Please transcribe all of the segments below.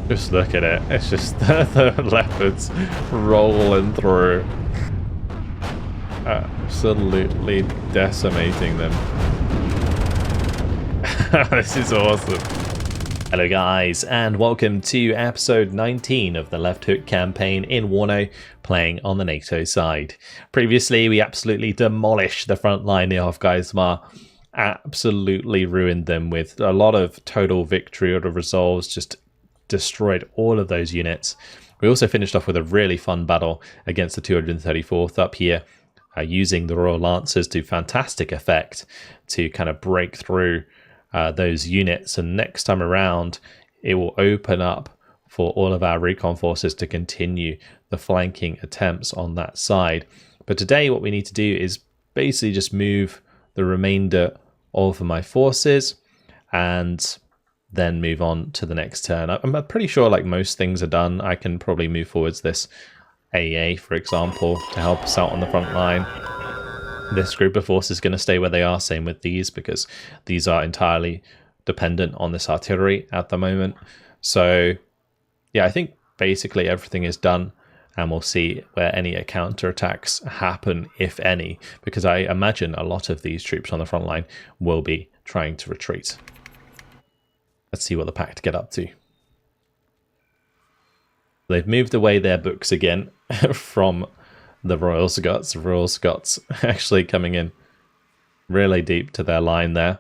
Just look at it. It's just the leopards rolling through. Absolutely decimating them. This is awesome. Hello guys, and welcome to episode 19 of the Left Hook campaign in WARNO, playing on the NATO side. Previously, we absolutely demolished the front line of Geismar, absolutely ruined them with a lot of total victory or resolves, just destroyed all of those units. We also finished off with a really fun battle against the 234th up here, using the Royal Lancers to fantastic effect to kind of break through those units, and next time around it will open up for all of our recon forces to continue the flanking attempts on that side. But today what we need to do is basically just move the remainder of my forces and then move on to the next turn. I'm pretty sure like most things are done. I can probably move forwards this AA, for example, to help us out on the front line. This group of forces is going to stay where they are, same with these, because these are entirely dependent on this artillery at the moment. So yeah, I think basically everything is done, and we'll see where any counterattacks happen, if any, because I imagine a lot of these troops on the front line will be trying to retreat. Let's see what the Pact get up to. They've moved away their books again from the Royal Scots. Royal Scots actually coming in really deep to their line there.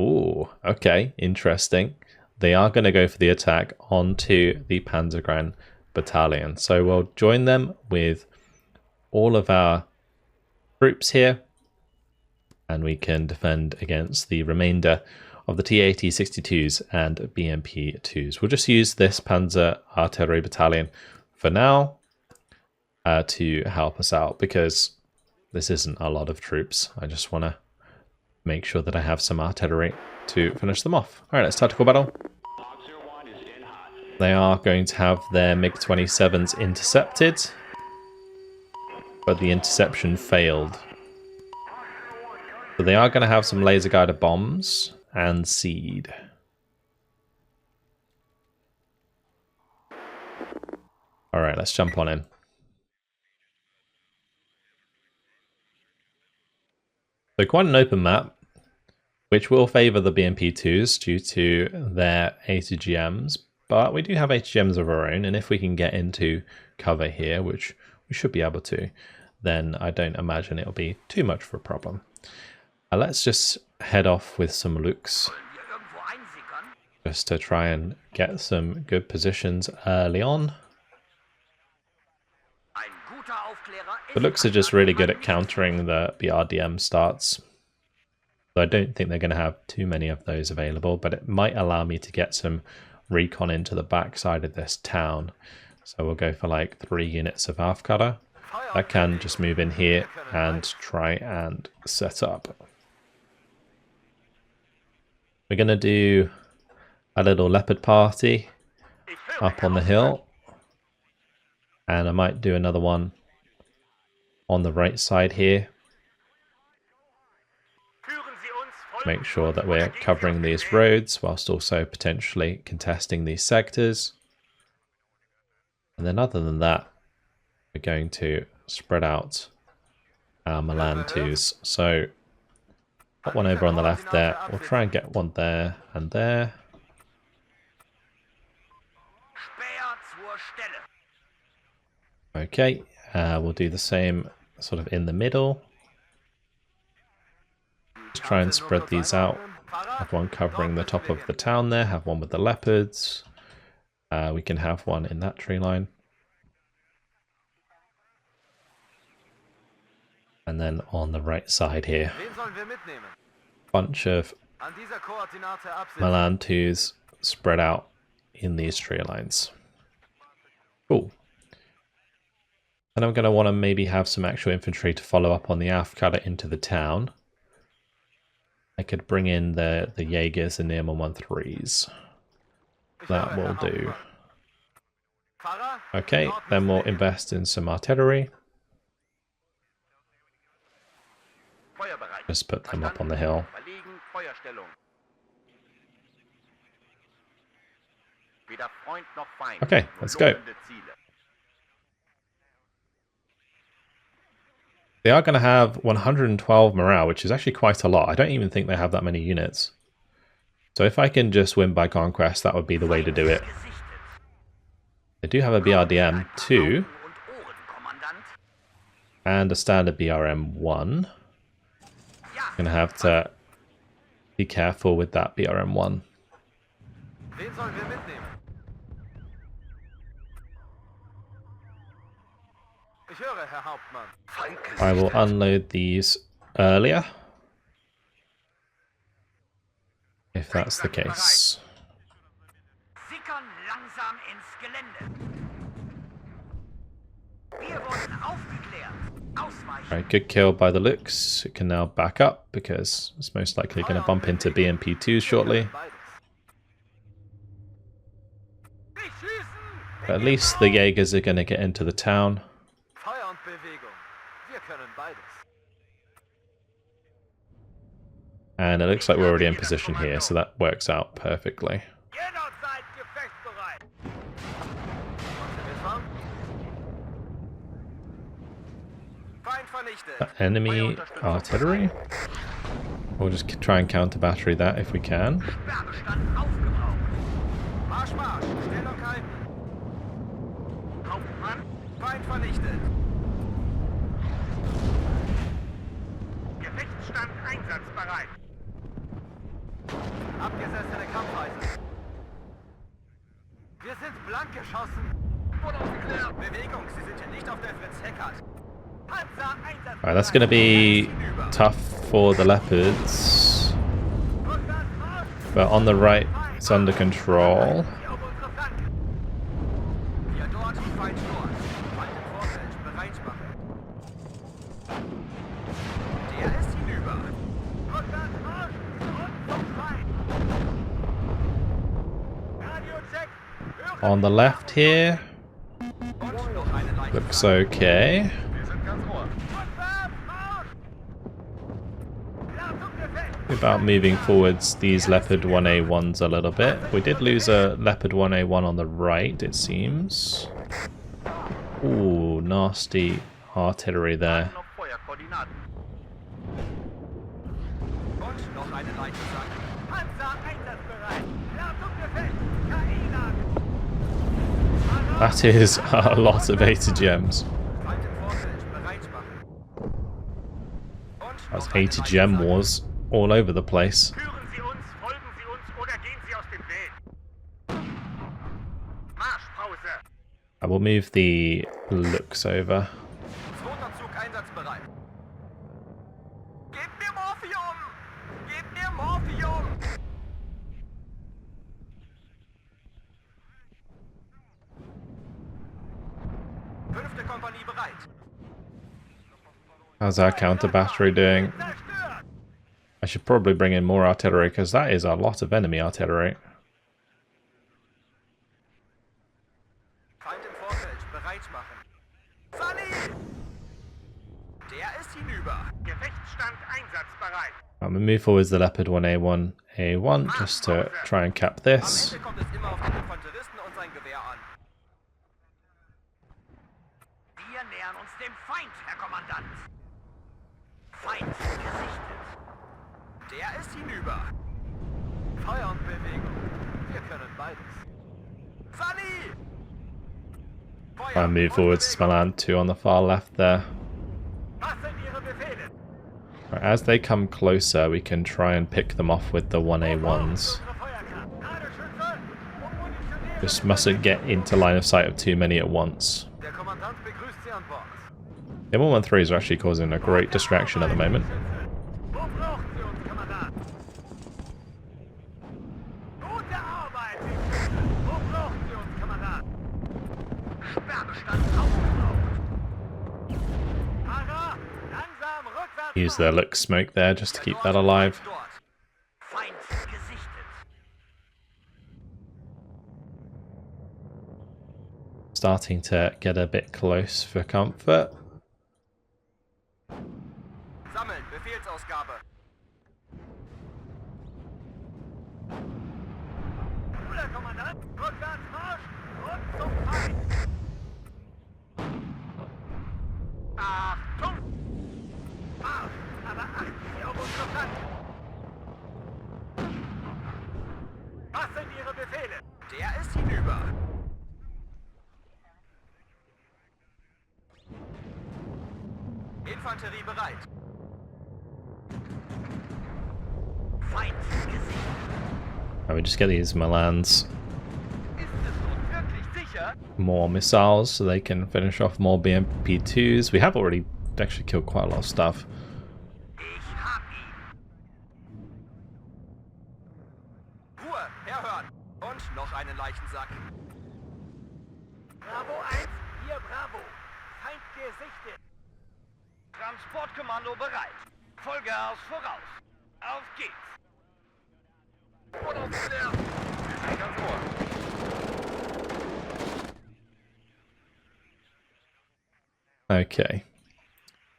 Ooh, okay, interesting. They are going to go for the attack onto the Panzergran battalion. So we'll join them with all of our troops here, and we can defend against the remainder of the TAT-62s and BMP-2s. We'll just use this Panzer Artillery Battalion for now to help us out, because this isn't a lot of troops. I just want to make sure that I have some artillery to finish them off. Alright, let's tactical battle. They are going to have their MiG-27s intercepted, but the interception failed. So they are going to have some laser guided bombs and seed. Alright, let's jump on in. So quite an open map, which will favour the BMP-2s due to their ATGMs, but we do have ATGMs of our own, and if we can get into cover here, which we should be able to, then I don't imagine it'll be too much of a problem. Let's just head off with some looks, just to try and get some good positions early on. The looks are just really good at countering the RDM starts. So I don't think they're going to have too many of those available, but it might allow me to get some recon into the backside of this town. So we'll go for like 3 units of half cutter. I can just move in here and try and set up. We're going to do a little leopard party up on the hill, and I might do another one on the right side here. Make sure that we're covering these roads whilst also potentially contesting these sectors. And then other than that, we're going to spread out our Milan 2s. So got one over on the left there. We'll try and get one there and there. Okay, we'll do the same sort of in the middle. Just try and spread these out. Have one covering the top of the town there. Have one with the leopards. We can have one in that tree line. And then on the right side here, bunch of Milan 2s spread out in these tree lines. Cool. And I'm going to want to maybe have some actual infantry to follow up on the Afkala into the town. I could bring in the Jaegers and the M113s. That will do. Okay, then we'll invest in some artillery. Just put them up on the hill. Okay, let's go. They are going to have 112 morale, which is actually quite a lot. I don't even think they have that many units. So if I can just win by conquest, that would be the way to do it. They do have a BRDM 2 and a standard BRM 1. I'm going to have to be careful with that BRM 1. I will unload these earlier, if that's the case. Alright, good kill by the looks. It can now back up because it's most likely going to bump into BMP2 shortly. But at least the Jaegers are going to get into the town. And it looks like we're already in position here, so that works out perfectly. Enemy artillery. We'll just try and counter battery that if we can. Abgesessene Kampfreise. Wir sind blank geschossen. Bewegung, Sie sind hier nicht auf der Fritz-Heckert. Alright, that's going to be tough for the Leopards. But on the right, it's under control. On the left here, looks okay. About moving forwards these Leopard 1A1s a little bit. We did lose a Leopard 1A1 on the right, it seems. Ooh, nasty artillery there. That is a lot of ATGMs. That's ATGM wars all over the place. I will move the looks over. How's our counter battery doing? I should probably bring in more artillery because that is a lot of enemy artillery. I'm going to move forwards the Leopard 1A1 A1 just to try and cap this. I move forwards to Milan 2 on the far left there. Right, as they come closer, we can try and pick them off with the 1A1s. Just mustn't get into line of sight of too many at once. The M113s are actually causing a great distraction at the moment. Use their look smoke there just to keep that alive. Starting to get a bit close for comfort. Der ist hinüber. Infanterie bereit. Feind gesichtet. And we just get these Milans Ist es nun wirklich sicher? more missiles so they can finish off more BMP2s. We have already actually killed quite a lot of stuff. Ich hab ihn. Ruhe, herhören. Und noch einen Leichensack. Bravo 1, hier Bravo. Feind gesichtet. Transportkommando bereit. Vollgas voraus. Auf geht's. Und auf der. Wir sind ganz ohr. Okay.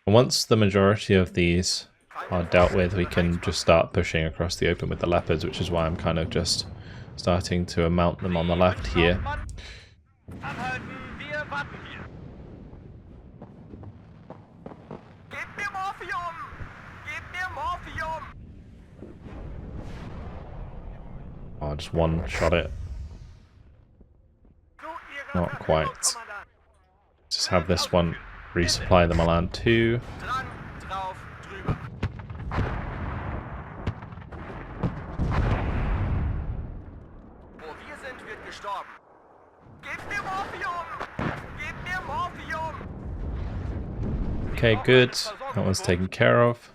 Once the majority of these are dealt with, we can just start pushing across the open with the leopards, which is why I'm kind of just starting to mount them on the left here. Anhalten, wir warten hier. Gebt mir Morphium! Gebt mir Morphium! I'll just one-shot it. Zu Ihrer Not Verfügung, quite. Kommandant. Just have this one resupply the Milan 2. Dran, drauf, drüber. Wo wir sind, wird gestorben. Gebt mir Morphium! Gebt mir Morphium! Okay, good. That one's taken care of.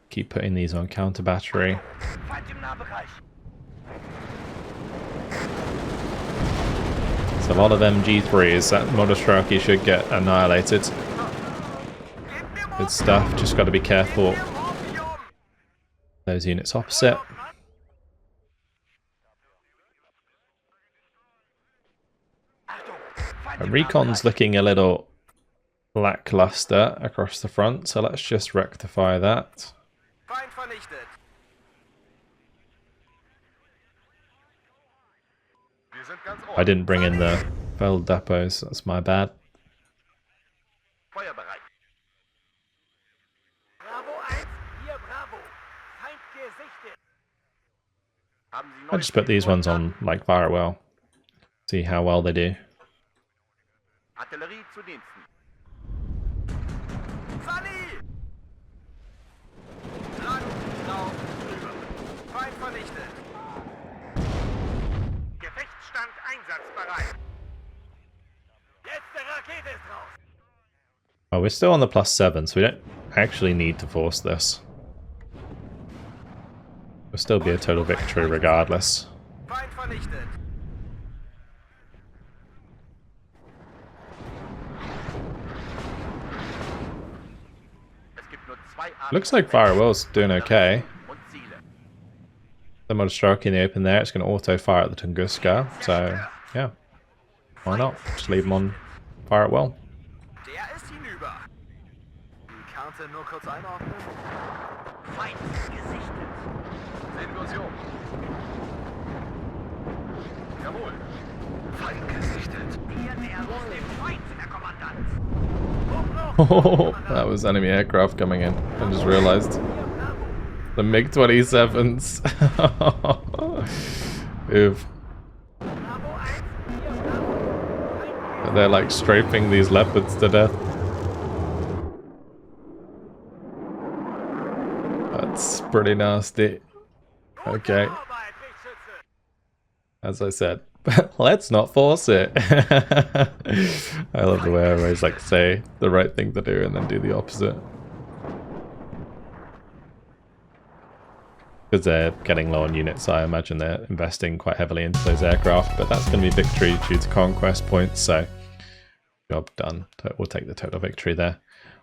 Keep putting these on counter battery. Feind im Nahbereich. It's a lot of MG3s. That Modostraki should get annihilated. Gebt mir Good stuff. Just got to be careful. Morphium! Those units opposite. Achtung! Feind im Recon's Nahbereich. looking a little lackluster across the front, so let's just rectify that. Feind vernichtet. Wir sind ganz ohr. I didn't bring in the failed depots, that's my bad. Feuerbereit. Bravo 1, hier Bravo. Feind gesichtet. Haben Sie I just put these ones on like fire well. See how well they do. Artillerie zu Diensten. Sally! Dran, drauf, drüber. Feind vernichtet. Gefechtsstand einsatzbereit. Letzte Rakete ist raus. Oh, we're still on the +7, so we don't actually need to force this. It'll still be a total victory regardless. Feind vernichtet. Es gibt nur zwei Arten Looks like Firewell's doing okay. und Ziele. The Modostraki in the open there, it's going to auto-fire at the Tunguska, so yeah. Why not? Just leave them on fire at well. Der ist hinüber. Die Karte nur kurz einordnen. Feind gesichtet. Sehen wir uns hier um. Jawohl. Feind gesichtet. Hier nähern uns dem Feind, Herr Kommandant. Oh, that was enemy aircraft coming in. I just realized. The MiG-27s. Oof. They're like strafing these leopards to death. That's pretty nasty. Okay. As I said, let's not force it. I love the way I always like say the right thing to do and then do the opposite. Because they're getting low on units, I imagine they're investing quite heavily into those aircraft, but that's going to be victory due to conquest points, so job done. We'll take the total victory there.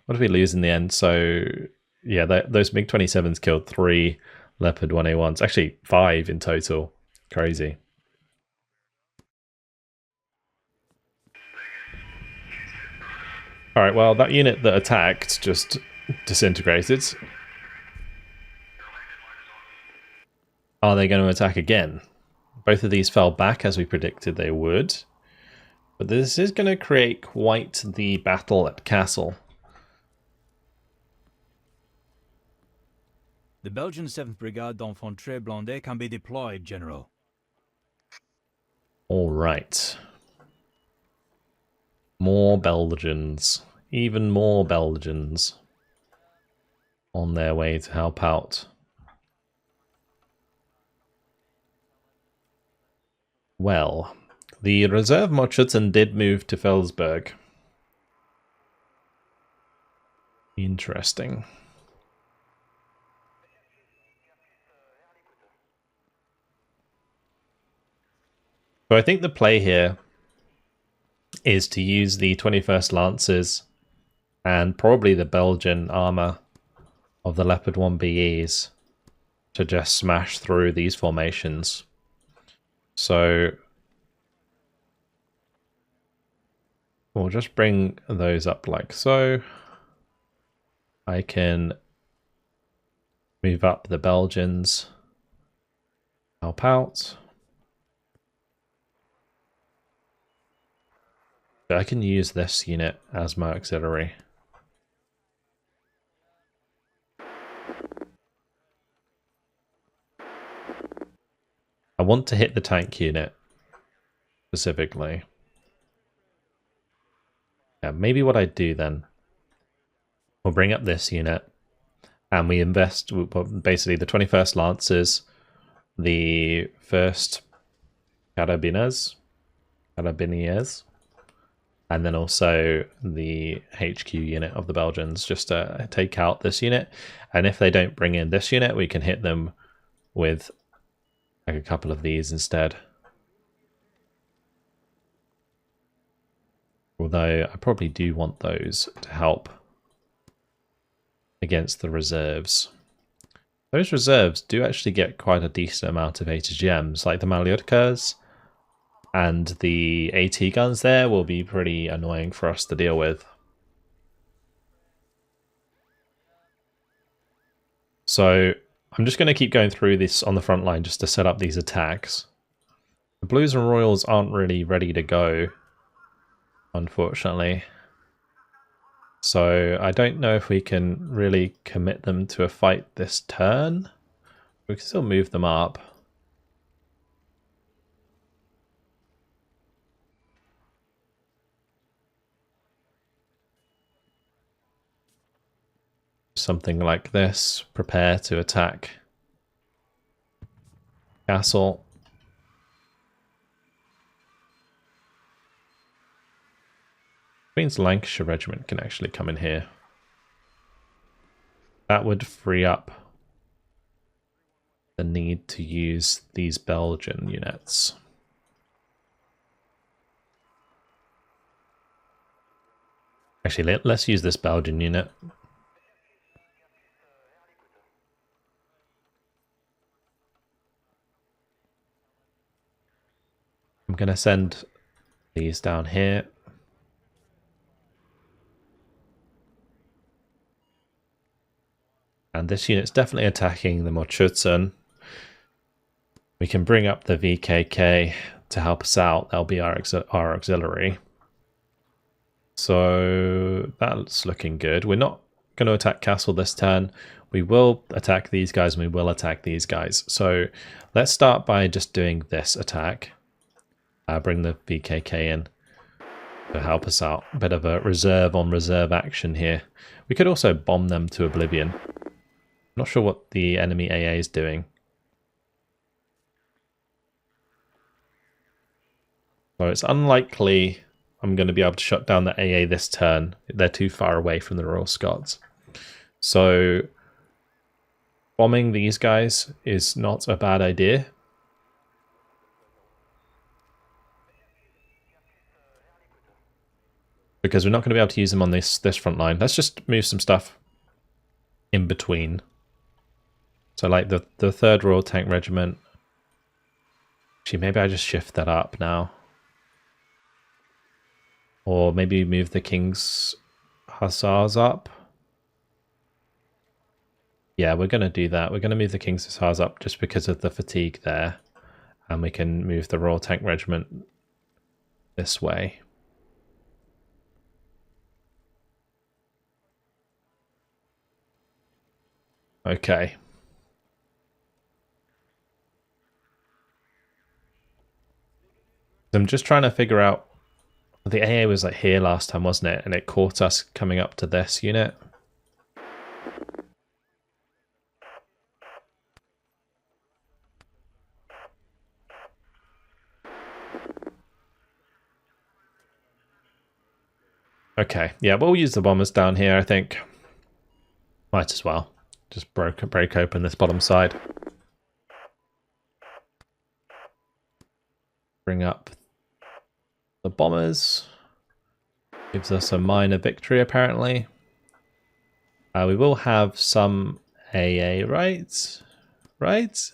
What did we lose in the end? So, yeah, those MiG-27s killed 3 Leopard 1A1s, actually 5 in total. Crazy. Alright, well, that unit that attacked just disintegrated. Are they going to attack again? Both of these fell back as we predicted they would. But this is going to create quite the battle at Castle. The Belgian 7th Brigade d'Infanterie Blindée can be deployed, General. All right. More Belgians. Even more Belgians on their way to help out. Well, the reserve Moschützen did move to Felsberg. Interesting. So I think the play here is to use the 21st Lancers and probably the Belgian armor of the Leopard 1BEs to just smash through these formations. So we'll just bring those up like so. I can move up the Belgians, help out. I can use this unit as my auxiliary. I want to hit the tank unit specifically. Yeah, maybe what I do then, we'll bring up this unit and we invest basically the 21st Lancers, the 1st Carabiniers, and then also the HQ unit of the Belgians, just to take out this unit. And if they don't bring in this unit, we can hit them with like a couple of these instead. Although I probably do want those to help against the reserves. Those reserves do actually get quite a decent amount of ATGMs, like the Malyutkas, and the AT guns there will be pretty annoying for us to deal with. So I'm just going to keep going through this on the front line just to set up these attacks. The Blues and Royals aren't really ready to go, unfortunately. So I don't know if we can really commit them to a fight this turn. We can still move them up. Something like this. Prepare to attack castle. Means Lancashire Regiment can actually come in here. That would free up the need to use these Belgian units. Actually, let's use this Belgian unit. I'm going to send these down here. And this unit's definitely attacking the Moschützen. We can bring up the VKK to help us out. That'll be our auxiliary. So that's looking good. We're not going to attack castle this turn. We will attack these guys and we will attack these guys. So let's start by just doing this attack. Bring the VKK in to help us out. A bit of a reserve on reserve action here. We could also bomb them to oblivion. Not sure what the enemy AA is doing. So it's unlikely I'm going to be able to shut down the AA this turn. They're too far away from the Royal Scots. So bombing these guys is not a bad idea. Because we're not going to be able to use them on this front line. Let's just move some stuff in between. So like the 3rd Royal Tank Regiment. Actually, maybe I just shift that up now. Or maybe move the King's Hussars up. Yeah, we're going to do that. We're going to move the King's Hussars up just because of the fatigue there. And we can move the Royal Tank Regiment this way. Okay. I'm just trying to figure out. The AA was like here last time, wasn't it? And it caught us coming up to this unit. Okay, yeah, we'll use the bombers down here, I think. Might as well. Just break open this bottom side. Bring up the bombers. Gives us a minor victory, apparently. We will have some AA, right? Right?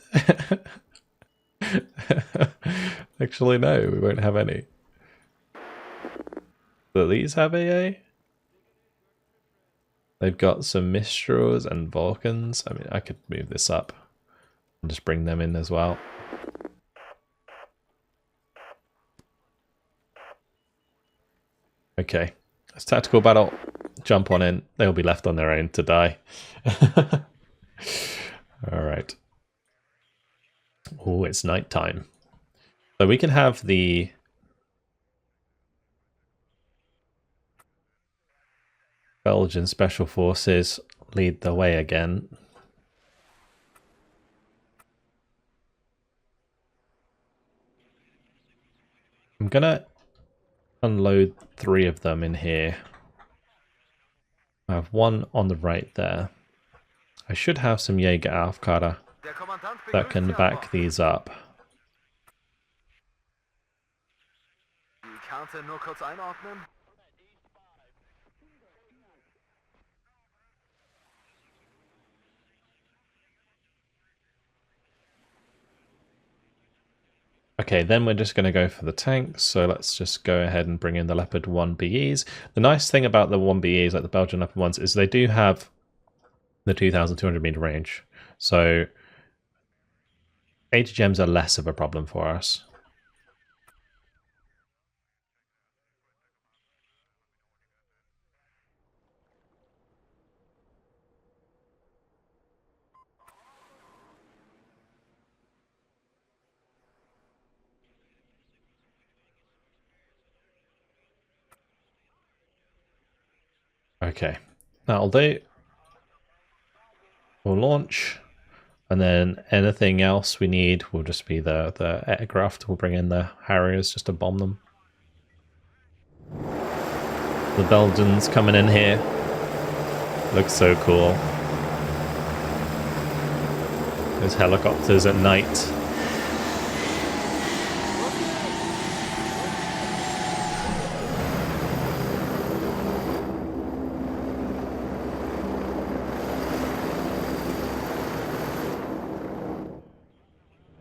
Actually, no, we won't have any. Do these have AA? They've got some Mistrals and Vulcans. I mean, I could move this up and just bring them in as well. Okay, it's tactical battle. Jump on in. They'll be left on their own to die. Alright. Oh, it's nighttime. So we can have the... Belgian Special Forces lead the way again. I'm gonna unload 3 of them in here. I have 1 on the right there. I should have some Jäger Aufkader that can back these up. Okay, then we're just going to go for the tanks, so let's just go ahead and bring in the Leopard 1 BEs. The nice thing about the 1 BEs, like the Belgian Leopard 1s, is they do have the 2,200 meter range, so HGMs are less of a problem for us. Okay, that'll do. We'll launch, and then anything else we need will just be the aircraft. We'll bring in the Harriers just to bomb them. The Belgians coming in here. Looks so cool. Those helicopters at night.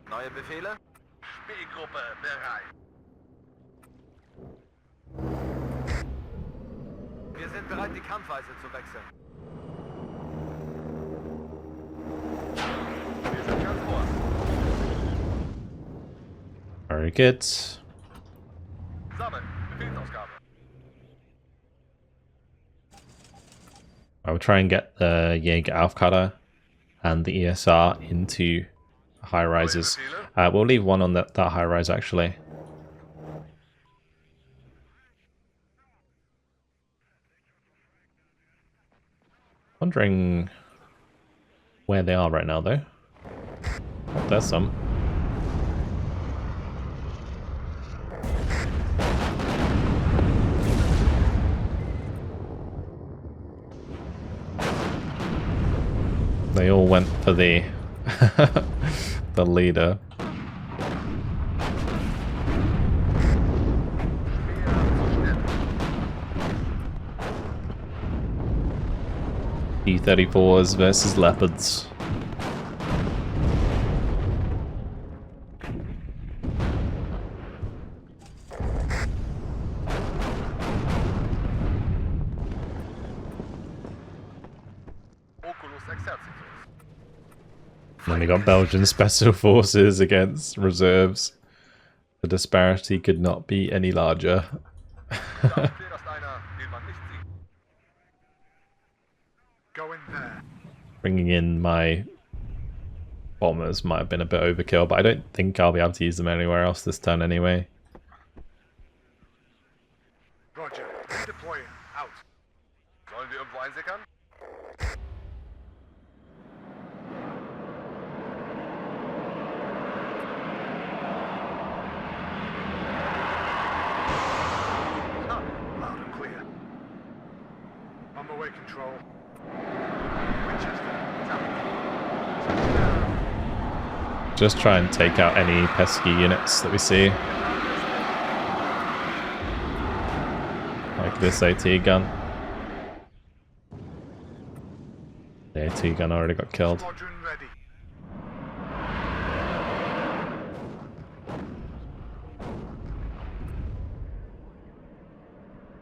Neue Befehle? Spielgruppe bereit. Wir sind bereit, die Kampfweise zu wechseln. Wir sind ganz vor. Very good. Sammeln. Befehlsausgabe. I will try and get the Jäger Aufkader and the ESR into high rises. We'll leave 1 on that high rise actually. Wondering where they are right now though. Oh, there's some. They all went for the the leader. T-34s versus Leopards. And we got Belgian Special Forces against reserves. The disparity could not be any larger. Bringing in my bombers might have been a bit overkill, but I don't think I'll be able to use them anywhere else this turn anyway. control. Winchester, tap it. Just try and take out any pesky units that we see. Like this AT gun. The AT gun already got killed. Squadron ready.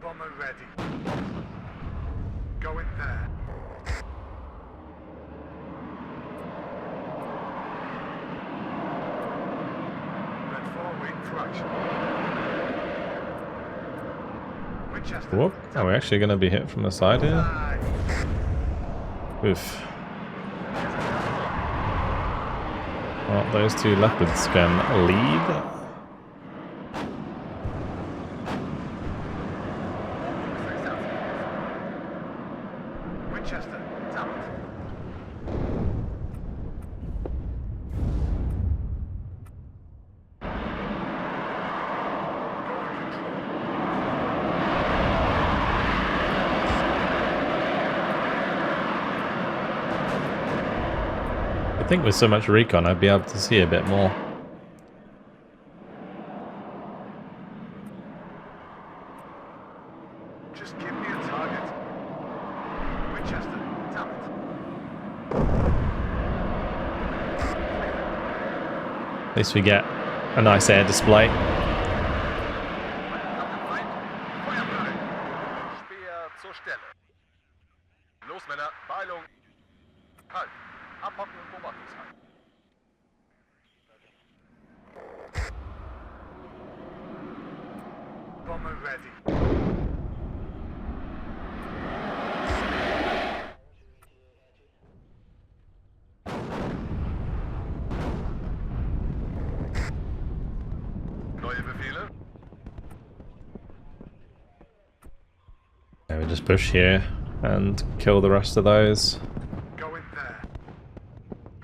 Bomber ready. Go in there. Red 4 waiting for action. Winchester. Whoop. Are we actually going to be hit from the side here? Oof. Well, those two leopards can leave. Winchester, tap it. Go on control. I think with so much recon, I'd be able to see a bit more. Just give me a target. Winchester, tap it. At least we get a nice air display. Feuerbereit. Speer zur Stelle. Los, Männer, Beilung. Halt. Abhocken und Beobachtungshalten. Bomber ready. Neue Befehle? Yeah, we just push here and kill the rest of those. Go in there.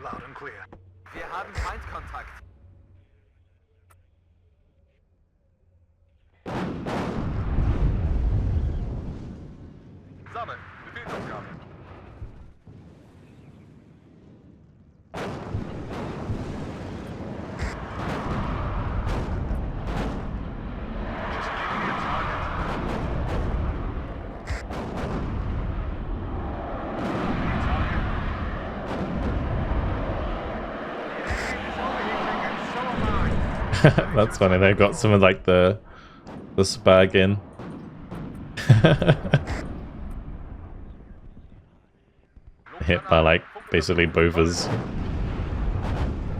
Loud and clear. Wir haben Feindkontakt. Sammeln. Befehlsaufgabe. Just give me a target. That's funny, they've got some of like the spag in. Hit by like basically boofers.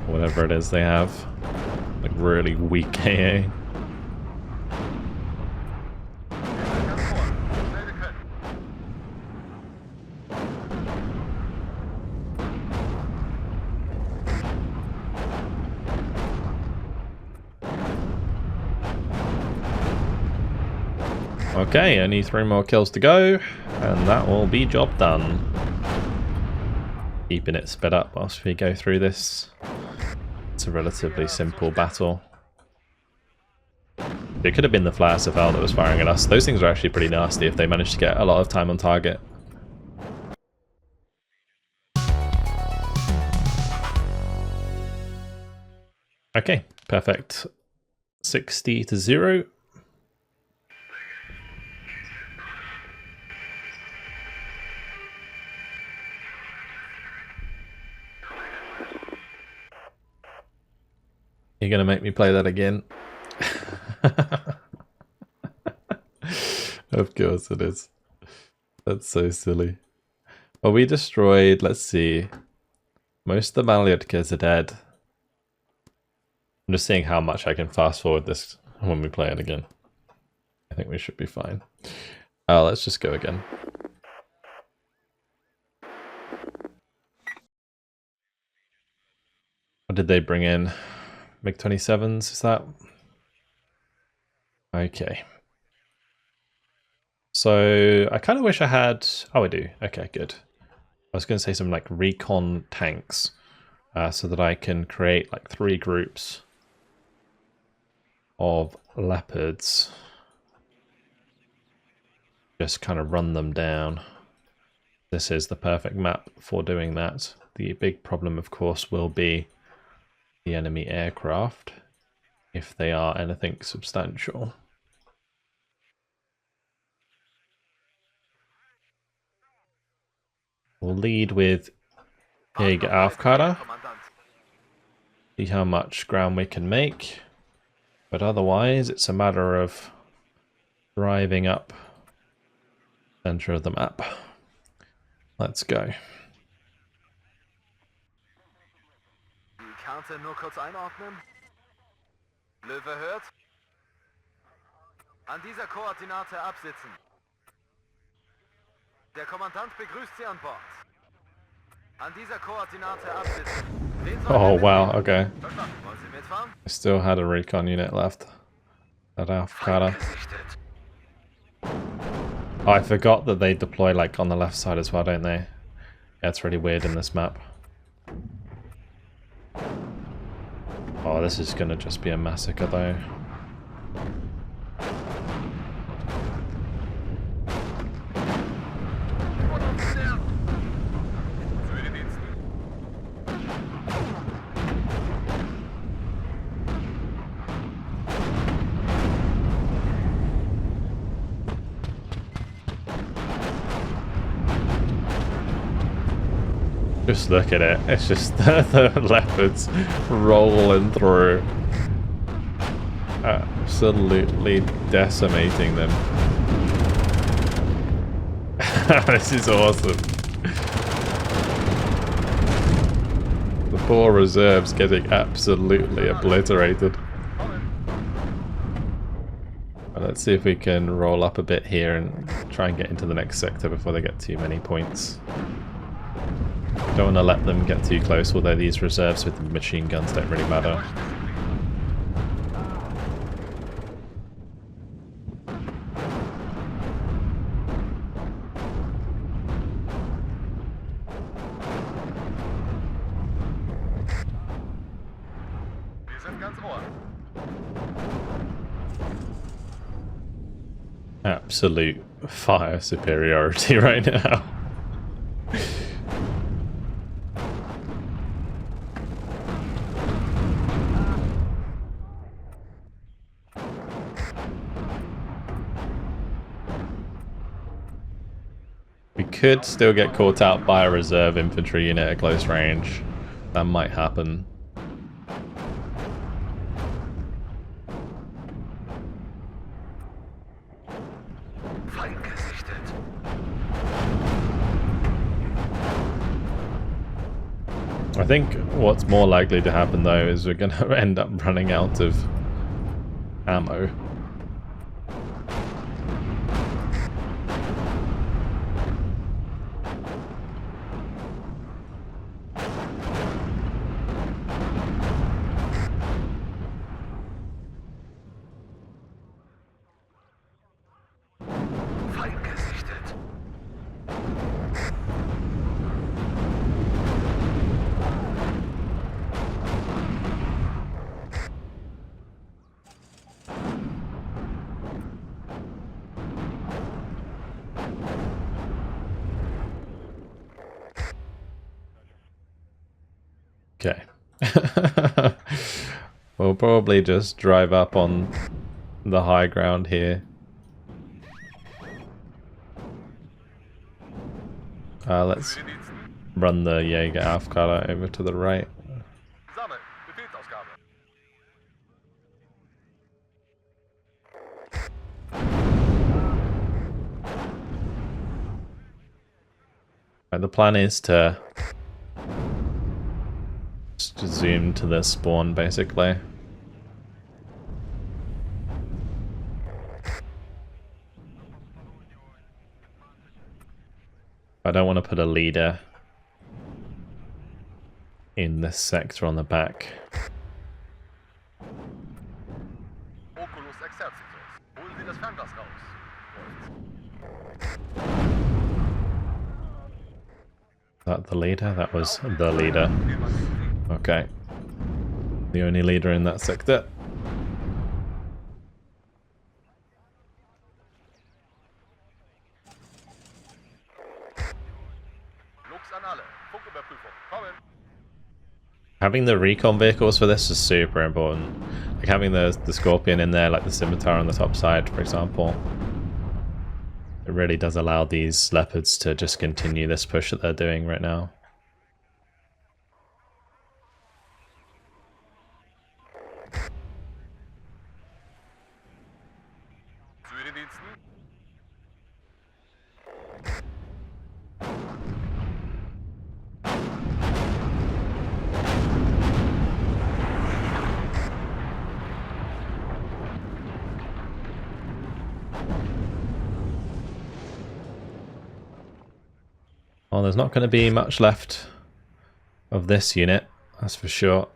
Whatever it is they have. Like really weak AA. Okay, only 3 more kills to go, and that will be job done. Keeping it sped up whilst we go through this. It's a relatively simple battle. It could have been the flare SFL that was firing at us. Those things are actually pretty nasty if they manage to get a lot of time on target. Okay, perfect. 60-0. You're gonna make me play that again. Of course it is. That's so silly. Well, we destroyed, let's see. Most of the Malyutkes are dead. I'm just seeing how much I can fast forward this when we play it again. I think we should be fine. Let's just go again. What did they bring in? MiG-27s, is that? Okay. So I kind of wish I had... Oh, I do. Okay, good. I was going to say some like recon tanks so that I can create like 3 groups of leopards. Just kind of run them down. this is the perfect map for doing that. The big problem, of course, will be the enemy aircraft, if they are anything substantial. We'll lead with Jäger Aufkara, see how much ground we can make, but otherwise it's a matter of driving up center of the map. Let's go. Die Karte nur kurz einordnen. Löwe hört. An dieser Koordinate absitzen. Der Kommandant begrüßt Sie an Bord. An dieser Koordinate absitzen. Oh wow, okay. Verstanden. Wollen Sie mitfahren? I still had a recon unit left at Aufkara. Oh, I forgot that they deploy like on the left side as well, don't they? Yeah, it's really weird in this map. Oh, this is gonna just be a massacre though. Just look at it. It's just the leopards rolling through. Absolutely decimating them. This is awesome. The poor reserves getting absolutely obliterated. Let's see if we can roll up a bit here and try and get into the next sector before they get too many points. Don't want to let them get too close, although these reserves with the machine guns don't really matter. Absolute fire superiority right now. We could still get caught out by a reserve infantry unit at close range. That might happen. I think what's more likely to happen though is we're going to end up running out of ammo. Okay. We'll probably just drive up on the high ground here. Let's run the Jäger Aufkara over to the right. The plan is to just zoom to the spawn, basically. I don't want to put a leader in this sector on the back. Is that the leader? That was the leader. Okay. The only leader in that sector. an alle. Funküberprüfung. Kommen. Having the recon vehicles for this is super important. Like having the Scorpion in there, like the Scimitar on the top side, for example. It really does allow these Leopards to just continue this push that they're doing right now. Well, there's not going to be much left of this unit, that's for sure.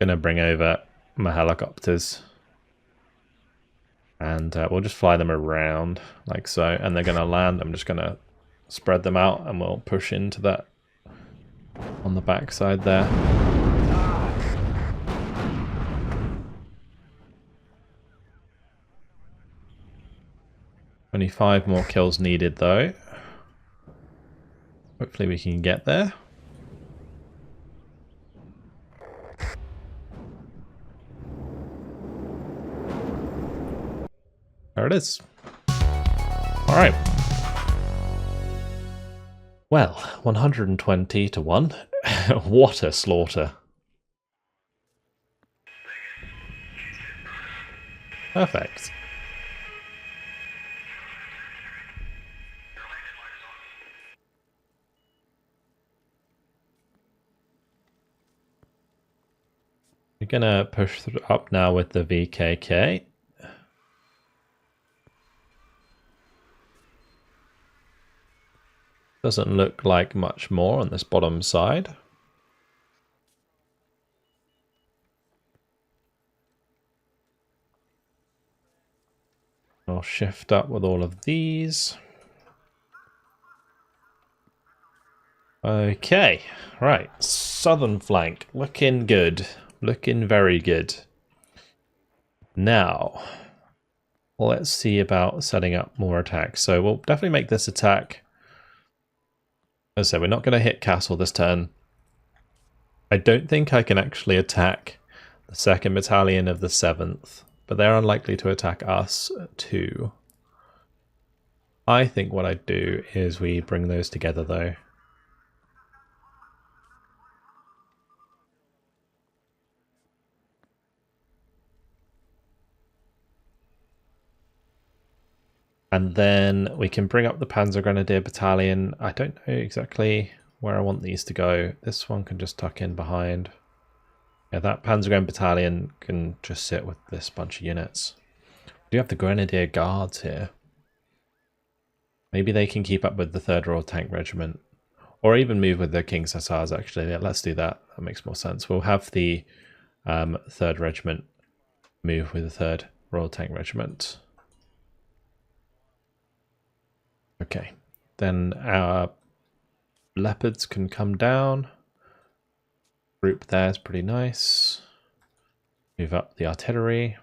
Gonna bring over my helicopters and we'll just fly them around like so, and they're gonna land. I'm just gonna spread them out and we'll push into that on the back side there. 25 more kills needed though. Hopefully we can get there. There it is. All right. Well, 120 to 1. What a slaughter. Perfect. We're gonna push up now with the VKK. Doesn't look like much more on this bottom side. I'll shift up with all of these. Okay, right, southern flank, looking good, looking very good. Now, let's see about setting up more attacks. So we'll definitely make this attack. As I said, we're not going to hit castle this turn. I don't think I can actually attack the 2nd Battalion of the 7th, but they're unlikely to attack us too. I think what I'd do is we bring those together though. And then we can bring up the Panzer Grenadier Battalion. I don't know exactly where I want these to go. This one can just tuck in behind. Yeah, that Panzer Grenadier Battalion can just sit with this bunch of units. We do have the Grenadier Guards here. Maybe they can keep up with the 3rd Royal Tank Regiment. Or even move with the King's Hussars, actually. Yeah, let's do that. That makes more sense. We'll have the 3rd Regiment move with the 3rd Royal Tank Regiment. Okay, then our Leopards can come down. Group there is pretty nice. Move up the artillery.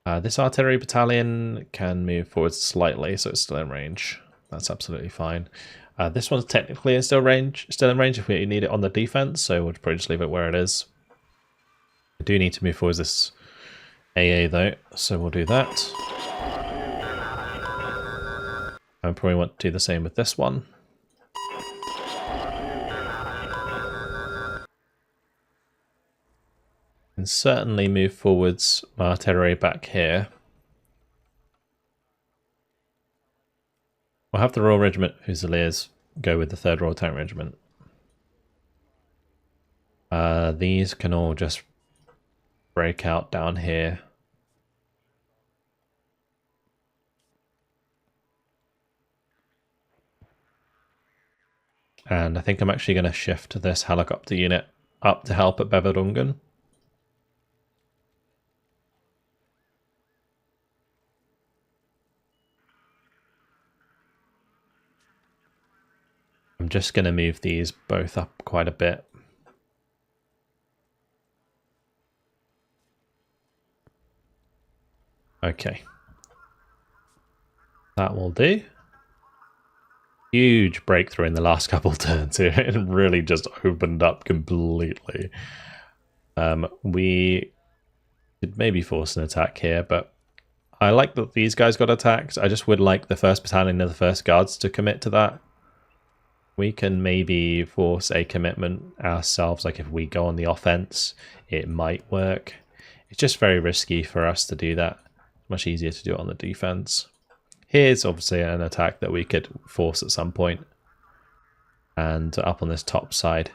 This artillery battalion can move forward slightly, so it's still in range. That's absolutely fine. This one's technically still in range if we need it on the defense, so we'll probably just leave it where it is. I do need to move forward this AA though, so we'll do that. I probably want to do the same with this one. And certainly move forwards my artillery back here. We'll have the Royal Regiment Fusiliers go with the 3rd Royal Tank Regiment. These can all just break out down here. And I think I'm actually going to shift this helicopter unit up to help at Beverungen. I'm just going to move these both up quite a bit. Okay. That will do. Huge breakthrough in the last couple turns here. It really just opened up completely. We could maybe force an attack here, but I like that these guys got attacked. I just would like the 1st Battalion of the 1st Guards to commit to that. We can maybe force a commitment ourselves, like if we go on the offense, it might work. It's just very risky for us to do that. Much easier to do it on the defense. Here's obviously an attack that we could force at some point. And up on this top side,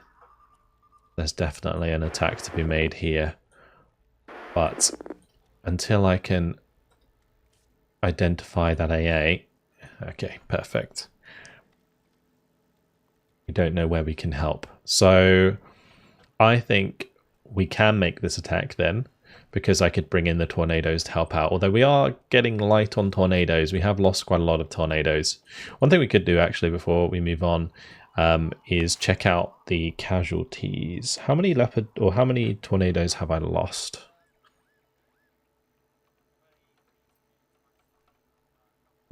there's definitely an attack to be made here. But until I can identify that AA... Okay, perfect. We don't know where we can help. So I think we can make this attack then, because I could bring in the tornadoes to help out. Although we are getting light on tornadoes. We have lost quite a lot of tornadoes. One thing we could do actually before we move on is check out the casualties. How many leopard or how many tornadoes have I lost?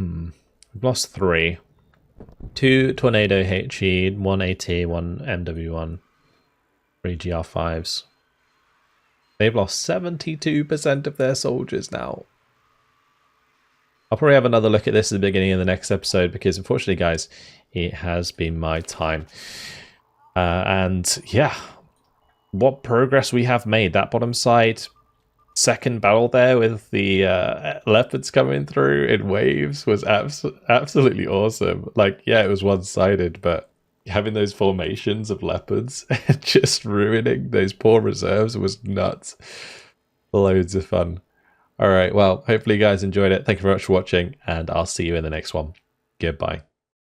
I've lost 3. 2 tornado HE, 1 AT, 1 MW1, 3 GR5s. They've lost 72% of their soldiers now. I'll probably have another look at this at the beginning of the next episode because unfortunately, guys, it has been my time. And yeah, what progress we have made. That bottom side, second battle there with the leopards coming through in waves was absolutely awesome. Like, yeah, it was one-sided, but having those formations of leopards and just ruining those poor reserves was nuts. Loads of fun. All right, well, hopefully you guys enjoyed it. Thank you very much for watching, and I'll see you in the next one. Goodbye.